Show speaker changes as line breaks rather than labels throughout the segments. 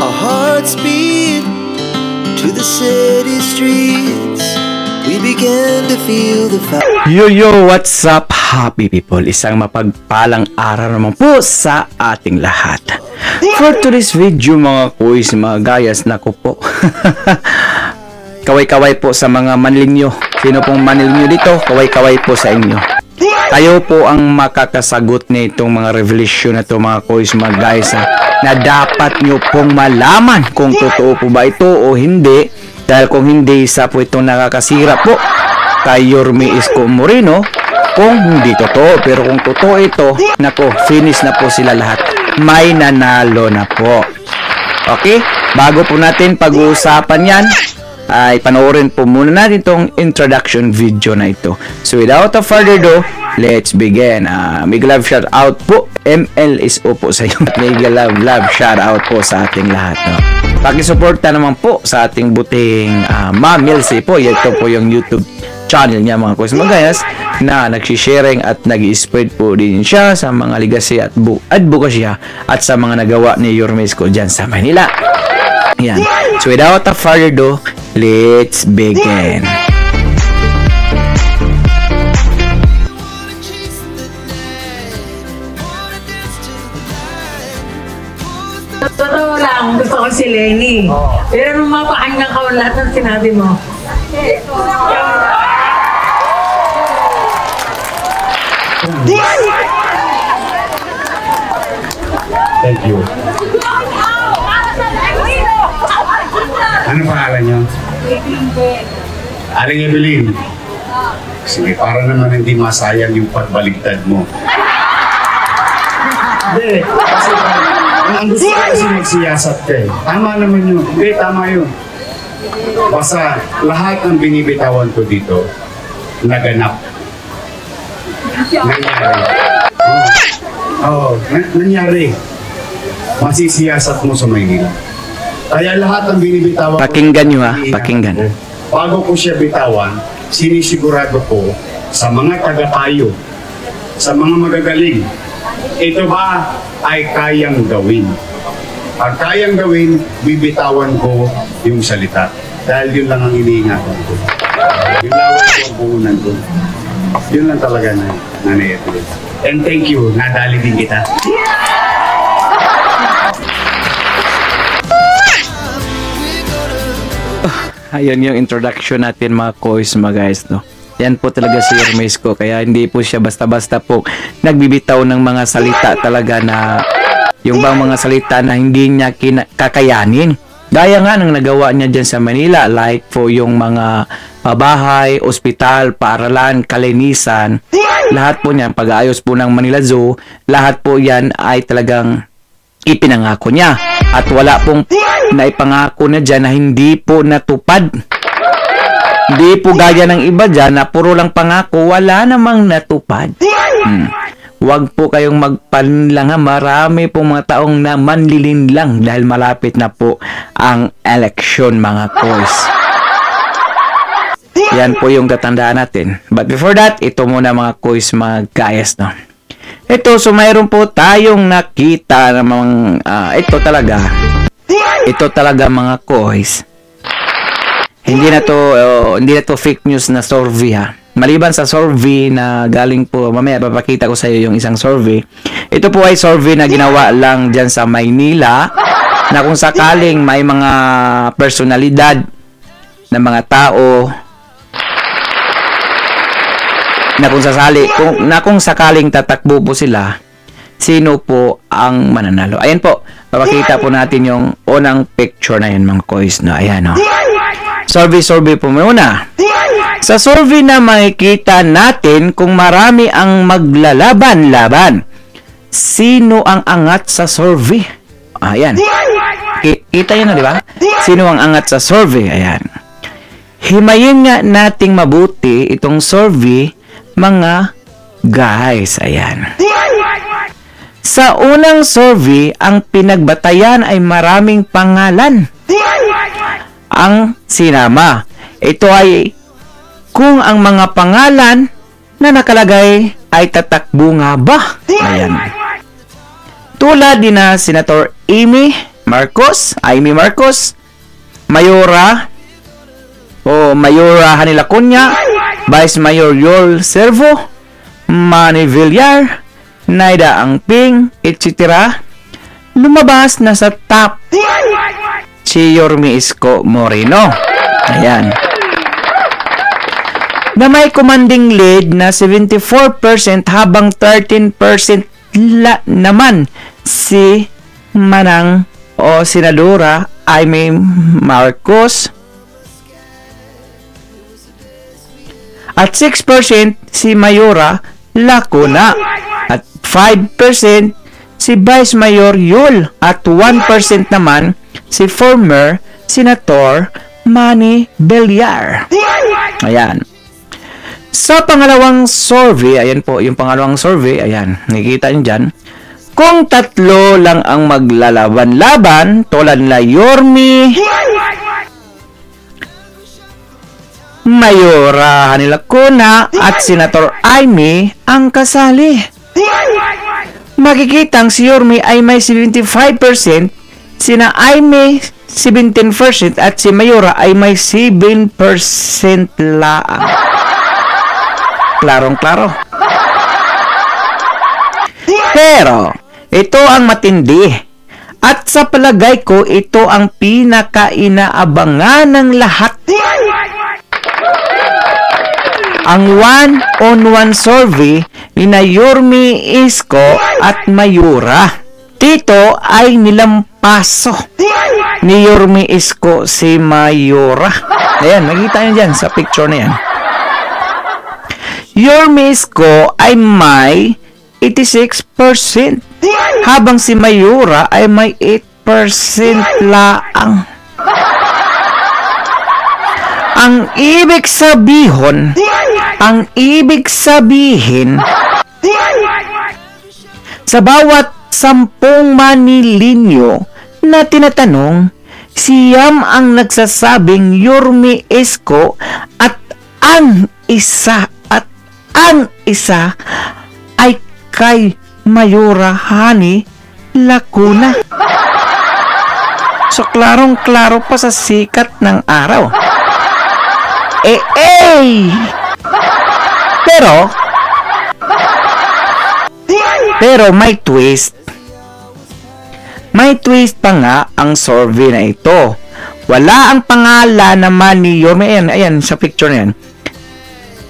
Our hearts beat to the city streets. We began to feel the fire.
Yo, what's up, happy people? Isang mapagpalang araw naman po sa ating lahat. For today's video, mga kuys, mga gayas, naku po. Kaway-kaway po sa mga manilinyo. Sino pong manilinyo dito? Kaway-kaway po sa inyo. Kayo po ang makakasagot na itong mga revelation na ito, mga kuys, mga guys, na dapat nyo pong malaman kung totoo po ba ito o hindi. Dahil kung hindi, isa po itong nakakasira po kay Yorme Isko Moreno kung hindi totoo. Pero kung totoo ito, nako, finish na po sila lahat. May nanalo na po. Okay? Bago po natin pag-uusapan yan, ay panoorin po muna natin itong introduction video na ito. So without further ado, let's begin. Mega love shout out po, MLSO po sa iyo. Mega love shout out po sa ating lahat, no? Pakisuporta naman po sa ating buting Ma'am Milsey po. Ito po yung YouTube channel niya, mga kuys, mga gayas, na nagsisharing at nag-spread po din siya sa mga legacy at advokasya at sa mga nagawa ni Yorme Isko dyan sa Manila. Yan. So without further ado, let's begin.
Totoo lang, gusto ko si Lenny. Pero nung mapakinggan ka lahat ng sinabi mo.
Thank you. Ano pangalan niyo? Aling Evelyn. Sige, para naman hindi masayang yung pagbaligtad mo. Hindi, kasi ang gusto ko kasi magsiyasat ka eh. Tama naman yun. Hindi, tama yun. Basta lahat ng binibitawan ko dito, naganap. Nangyari. Nangyari. Masisiyasat mo sa Maynila. Kaya lahat ng binibitawan
Pakinggan nyo, pakinggan.
Bago ko siya bitawan, sinisigurado ko sa mga tagapayo, sa mga magagaling, ito ba ay kayang gawin? Pag kayang gawin, bibitawan ko yung salita. Dahil yun lang ang iniingatan ko. Yun lang ang puhunan ko. Yun lang talaga na nangyayari. And thank you, nadali din kita.
Ayun yung introduction natin, mga kuys, mga guys, no? Yan po talaga si Yorme Isko. Kaya hindi po siya basta-basta po nagbibitaw ng mga salita talaga na yung bang mga salita na hindi niya kakayanin. Gaya nga ng nagawa niya dyan sa Manila, like po yung mga pabahay, ospital, paaralan, kalinisan, lahat po niyan, pag-aayos po ng Manila Zoo, lahat po yan ay talagang ipinangako niya. At wala pong naipangako na dyan na hindi po natupad. Hindi po gaya ng iba dyan na puro lang pangako, wala namang natupad. Huwag po kayong magpalinlang, ha. Marami pong mga taong na manlilinlang dahil malapit na po ang election, mga kuys. Yan po yung tatandaan natin. But before that, ito muna, mga kuys, mga gayas, no? Ito, so mayroon po tayong nakita na mga, ito talaga, mga kuys. Hindi na to fake news na survey, ha. Maliban sa survey na galing po, mamaya papakita ko sa iyo yung isang survey. Ito po ay survey na ginawa lang dyan sa Maynila, na kung sakaling may mga personalidad na mga tao na kung sakaling tatakbo po sila, sino po ang mananalo. Ayan po, papakita po natin yung unang picture na yun, mga kuys, no? Ayan, no? Survey po muna. Sa survey na makikita natin kung marami ang maglalaban-laban, sino ang angat sa survey? Ayan. Kita yun na, di ba? Sino ang angat sa survey? Ayan. Himayin nga nating mabuti itong survey, mga guys. Ayan. Sa unang survey, ang pinagbatayan ay maraming pangalan ang sinama. Ito ay kung ang mga pangalan na nakalagay ay tatakbo nga ba? Ayan. Tulad din na Senator Amy Marcos, Amy Marcos, Mayora Hanil Acuña, Vice Mayor Yol Servo, Manny Villar, Naida Angping, etc. Lumabas na sa top si Yorme Isko Moreno. Ayan. Na may commanding lead na 74% habang 13% naman si Manang o Senadora Amy Marcos at 6% si Mayora Lacuna at 5% si Vice Mayor Yul at 1% naman si former Senator Manny Villar. Ayan. Sa pangalawang survey, ayan po yung pangalawang survey, ayan, nakikita nyo dyan, kung tatlo lang ang maglalaban-laban tulad na Yorme, Mayora Hanil Acuña at Senator Amy ang kasali. Makikitang si Yorme ay may 75%, sina Amy 17% at si Mayora ay may 7% lang. Klarong-klaro. Pero, ito ang matindi. At sa palagay ko, ito ang pinaka-inaabangan ng lahat. Ang one-on-one survey ni Yorme Isko at Mayora. Dito ay nilampaso ni Yorme Isko si Mayora. Ayan, nakita nyo dyan sa picture na yan. Yorme Isko ay may 86%, habang si Mayora ay may 8% laang. Ang ibig sabihin, sa bawat 10 Manilinyo na tinatanong, siyam ang nagsasabing Yorme Isko at ang isa ay kay Mayora Hanil Acuña. So, klarong-klaro pa sa sikat ng araw. Pero may twist. May twist pa nga ang survey na ito. Wala ang pangalan naman ni Yorme. Ayan, sa picture na yan.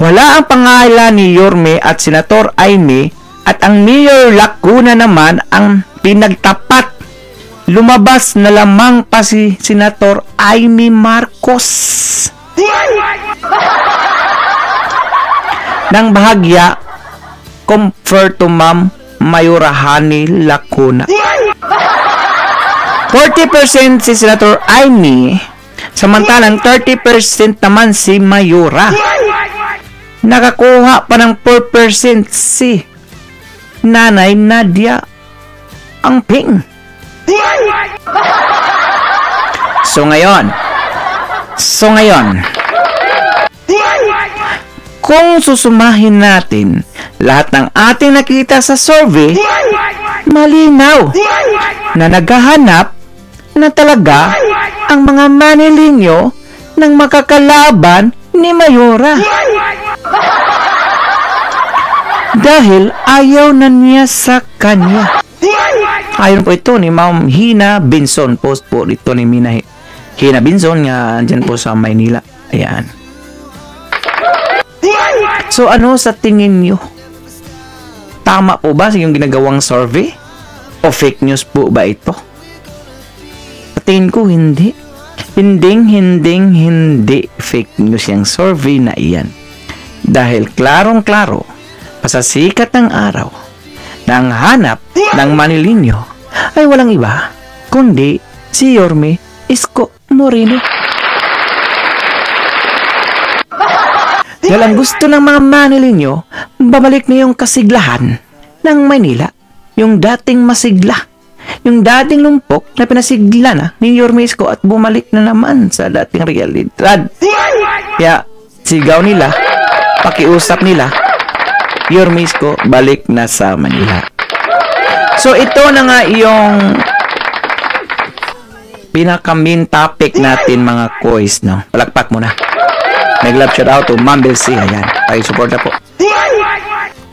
Wala ang pangalan ni Yorme at Senator Amy at ang Mayor Lacuna naman ang pinagtapat. Lumabas na lamang pa si Senator Amy Marcos. Nang bahagya, comfort to Ma'am Mayora Hanil Acuña. 40% si Senator Amy, samantalang 30% naman si Mayora. Nakakuha pa ng 4% si Nanay Nadia Angping. So ngayon, kung susumahin natin lahat ng ating nakita sa survey, malinaw na naghahanap na talaga ang mga Manilinyo ng makakalaban ni Mayora. Dahil ayaw na niya sa kanya. Ayon po ito ni Ma'am Hina Binson. Post po dito ni Hina Binson nga dyan po sa Maynila. Ayan. So ano sa tingin nyo? Tama po ba sa yung ginagawang survey? O fake news po ba ito? Sa tingin ko hindi. Hindi fake news yung survey na iyan. Dahil klarong-klaro pa sa sikat ng araw na ang hanap ng Manilinyo ay walang iba kundi si Yorme Isko Moreno. Dahil ang gusto ng mga Manilinyo, babalik na yung kasiglahan ng Maynila, yung dating masigla, yung dating lumpok na pinasigla na ni Yorme Isko at bumalik na naman sa dating realidad. Kaya sigaw nila, pakiusap nila, Yorme Isko balik na sa Manila. So ito na nga yung pinaka-main topic natin mga kois, no? Palakpak mo na. Nag-love shout out to Ma'am Belsi. Ayan, pakisupport na po.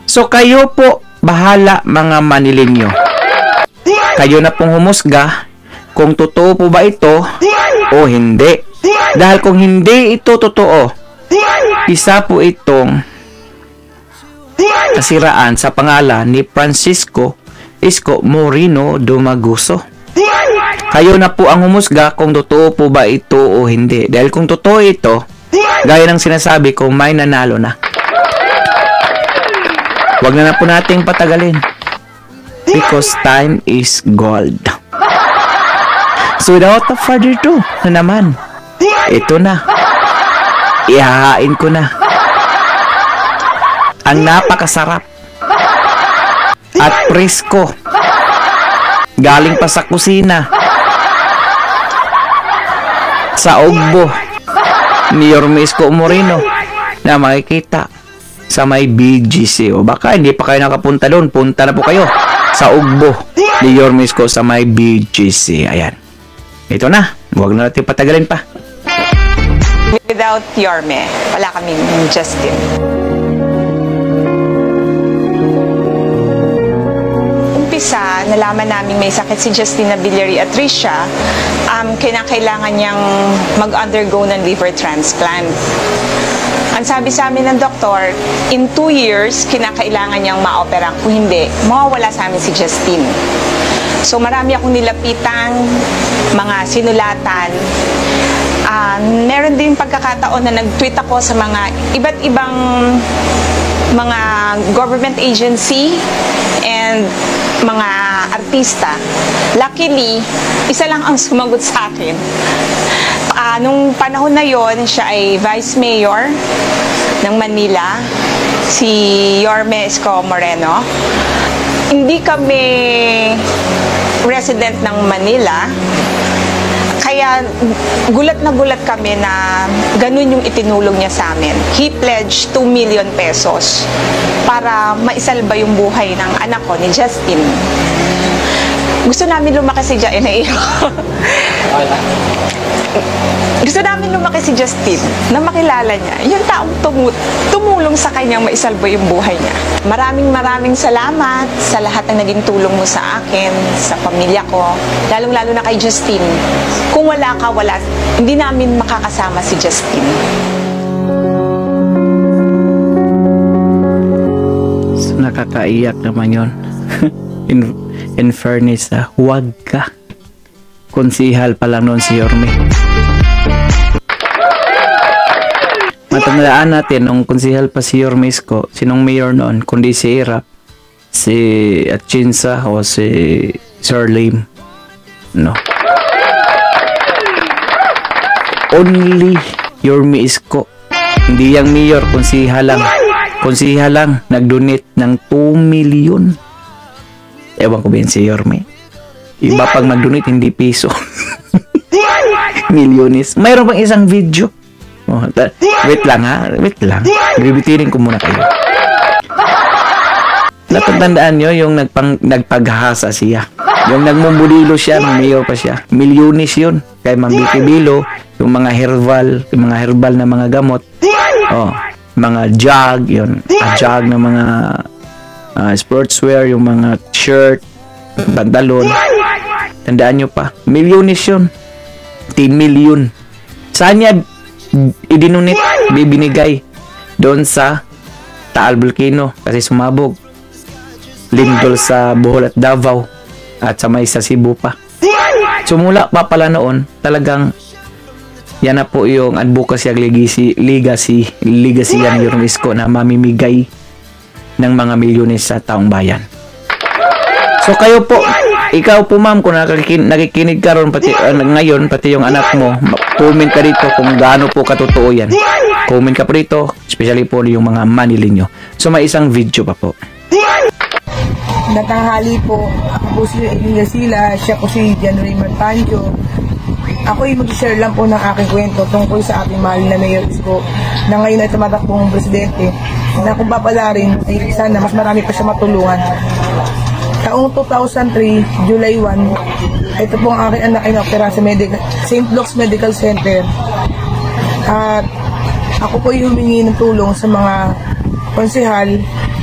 So, kayo po, bahala mga Manileño. Kayo na pong humusga kung totoo po ba ito o hindi. Dahil kung hindi ito totoo, isa po itong kasiraan sa pangalan ni Francisco Isko Moreno Dumaguso. Kayo na po ang humusga kung totoo po ba ito o hindi. Dahil kung totoo ito, gaya ng sinasabi ko, may nanalo na. Huwag na po nating patagalin. Because time is gold. So without further ado, na naman, ito na. Ihahain ko na. Ang napakasarap at presko. Galing pa sa kusina. Sa ugbo ni Yorme Isko Moreno na makikita sa may BGC. O baka hindi pa kayo nakapunta doon. Punta na po kayo sa ugbo ni Yorme Isko sa may BGC. Ayan. Ito na. Huwag na natin patagalin pa.
Without Yorme, wala kaming Justin. Umpisa, nalaman namin may sakit si Justin na biliary atresia, kinakailangan niyang mag-undergo ng liver transplant. Ang sabi sa amin ng doktor, in 2 years, kinakailangan niyang ma-opera. Kung hindi, mawawala sa amin si Justin. So marami akong nilapitan, mga sinulatan. Meron din pagkakataon na nag-tweet ako sa mga iba't ibang mga government agency and mga artista. Luckily, isa lang ang sumagot sa akin. Nung panahon na yon, siya ay Vice Mayor ng Manila, si Yorme Isko Moreno. Hindi kami resident ng Manila, kaya gulat na gulat kami na ganun yung itinulong niya sa amin. He pledged 2 million pesos para maisalba yung buhay ng anak ko ni Justin. Gusto namin lumaki si Gusto namin lumaki si Justin na makilala niya yung taong tumulong sa kanyang maisalba yung buhay niya. Maraming salamat sa lahat ng naging tulong mo sa akin, sa pamilya ko, lalong-lalo na kay Justin. Kung wala ka, hindi namin makakasama si Justin.
So, nakakaiyak naman yun. In fairness, huwag ka. Konsihal pa lang noon si Yorme. Matandaan natin, nung konsihal pa si Yorme Isko, sinong mayor noon, kundi si Irap, si Atienza o si Sir Lim. No. Only Yorme Isko. Hindi yung mayor, konsihal lang. Konsihal lang, nag-donate ng 2 million. Ewan ko ba yun si Yorme? Iba pag mag-donate, hindi piso. Milyones. Mayroon pang isang video. Oh, wait lang ha. Wait lang. Bibitirin ko muna kayo. Natatandaan nyo yung nagpaghasa siya. Yung nagmumulilo siya, mayor pa siya. Milyones yun. Kay Mang Vicky Bilo, yung mga herbal na mga gamot. Oh, mga jug, yun. Jug na mga sportswear, yung mga shirt, pantalon. Tandaan nyo pa. Milyones yun. 10 million. Saan niya idinunit, bibinigay? Doon sa Taal Volcano. Kasi sumabog. Lindol sa Bohol at Davao. At sa may sa Cebu pa. Sumula pa pala noon, talagang yan na po yung advocacy at legacy yan ni Yorme Isko na mamimigay ng mga milyones sa taong bayan. So kayo po, ikaw po ma'am, kung nakikinig ka ron ngayon, pati yung anak mo, comment ka dito kung gaano po katotoo yan. Comment ka po dito, especially po yung mga Manileño. So may isang video pa po.
Natanghali po, ako po si Edwin Garcila, siya po si January Martanjo. Ako ay mag-share lang po ng aking kwento tungkol sa ating mahal na Mayor Isko na ngayon ay tumatakbong presidente na kung papalarin ay sana mas marami pa siya matulungan. Taong 2003, July 1, Ito po ang aking anak ay naopera sa St. Luke's Medical Center. At ako po ay humingi ng tulong sa mga konsehal.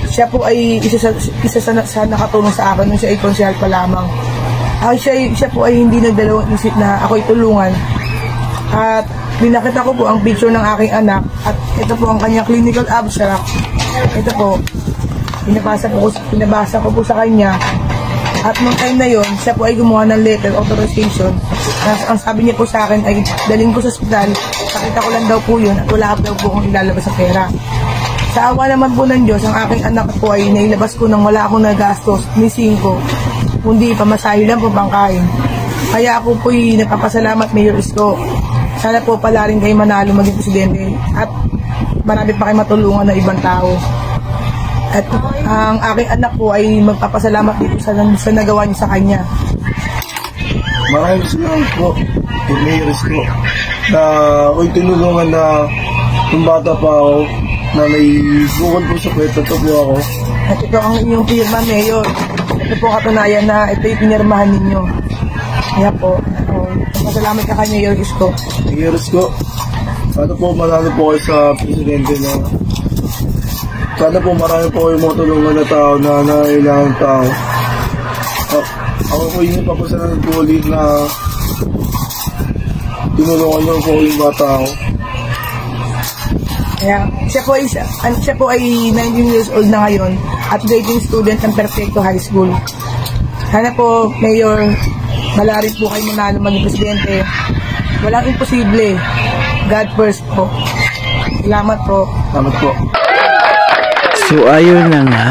Siya po ay isa sa nakatulong sa akin nung siya ay konsehal pa lamang. Siya po ay hindi nagdalawang isip na ako ay tulungan. At binakita ko po ang picture ng aking anak at ito po ang kanyang clinical abstract. Ito po, pinabasa ko po sa kanya. At nung time na yon, siya po ay gumawa ng letter authorization. Ang sabi niya po sa akin ay dalhin ko sa ospital, pakita ko lang daw po yun at wala daw po akong ilalabas sa pera. Sa awa naman po ng Diyos, ang aking anak po ay nailabas ko nang wala akong nagastos ni 5, kundi pamasahe lang po pangkain. Kaya ako po ay nagpapasalamat, Mayor Isko. Sana po pala rin kayo manalo maging presidente at marami pa kayo matulungan ng ibang tao. At ang aking anak po ay magpapasalamat dito sa nagawa niyo sa kanya.
Maraming salamat po, Mayor Isko, na ako'y tinulungan na kung bata pa ako, na may bukod po sa kwento po ako.
At ito ang inyong firma, Mayor. Ito po katunayan na ito yung pinirmahan ninyo. Kaya po, magpapasalamat ka kay Mayor Isko.
Mayor Isko, sana po manalo po kayo sa presidente na sana po marami po kayong mga tulungan na tao na nangailangan tao. Ako po yung papasalamat po ulit na tinulungan niyo po yung bata ako.
Kaya, siya po ay 19 years old na ngayon at grading student ng Perfecto High School. Sana po, Mayor, malarit po kayo manalo maging presidente. Walang imposible. God first po. Salamat po.
Salamat po.
So ayun na nga,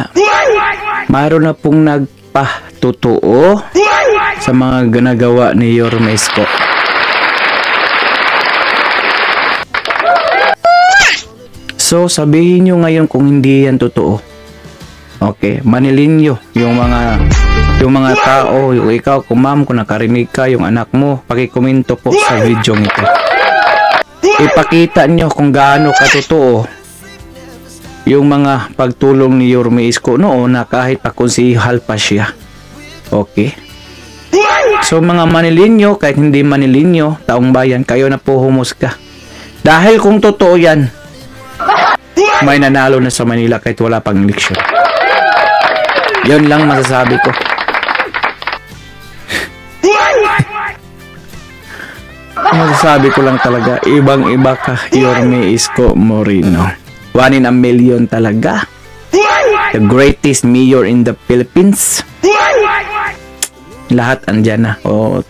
mayroon na pong nagpatotoo sa mga ginagawa ni Yorme Isko. So sabihin nyo ngayon kung hindi yan totoo. Okay, manilin nyo yung mga tao, yung ikaw, kung ma'am, kung nakarinig ka, yung anak mo, pakikomento po sa video nito. Ipakita nyo kung gaano katotoo yung mga pagtulong ni Yorme Isko noon na kahit pakonsihal pa siya. Okay? So mga manilinyo, kahit hindi manilinyo, taong bayan, kayo na po humusga. Dahil kung totoo yan, may nanalo na sa Manila kahit wala pang eleksyon. Yun lang masasabi ko. Masasabi ko lang talaga, ibang-iba ka, Yorme Isko Moreno. 1 in a million talaga. The greatest mayor in the Philippines. Lahat andyan na. Oh,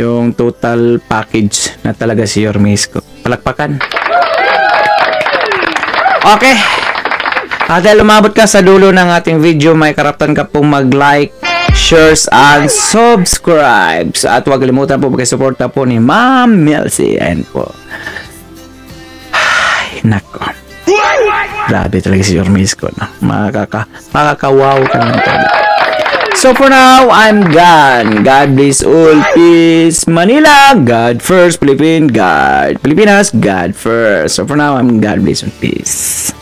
yung total package na talaga si Yorme Isko. Palakpakan. Okay. At dahil lumabot ka sa dulo ng ating video, may karapatan ka pong mag-like, shares, and subscribe. At huwag kalimutan po mag-suporta po ni Ma'am Melcy. Ayan po. Ay, nako. Grabe talaga si Yorme Isko, no? Makakawaw ka naman talaga. So for now, I'm gone. God bless all. Peace. Manila, God first. Pilipinas, God first. So for now, I'm God bless and peace.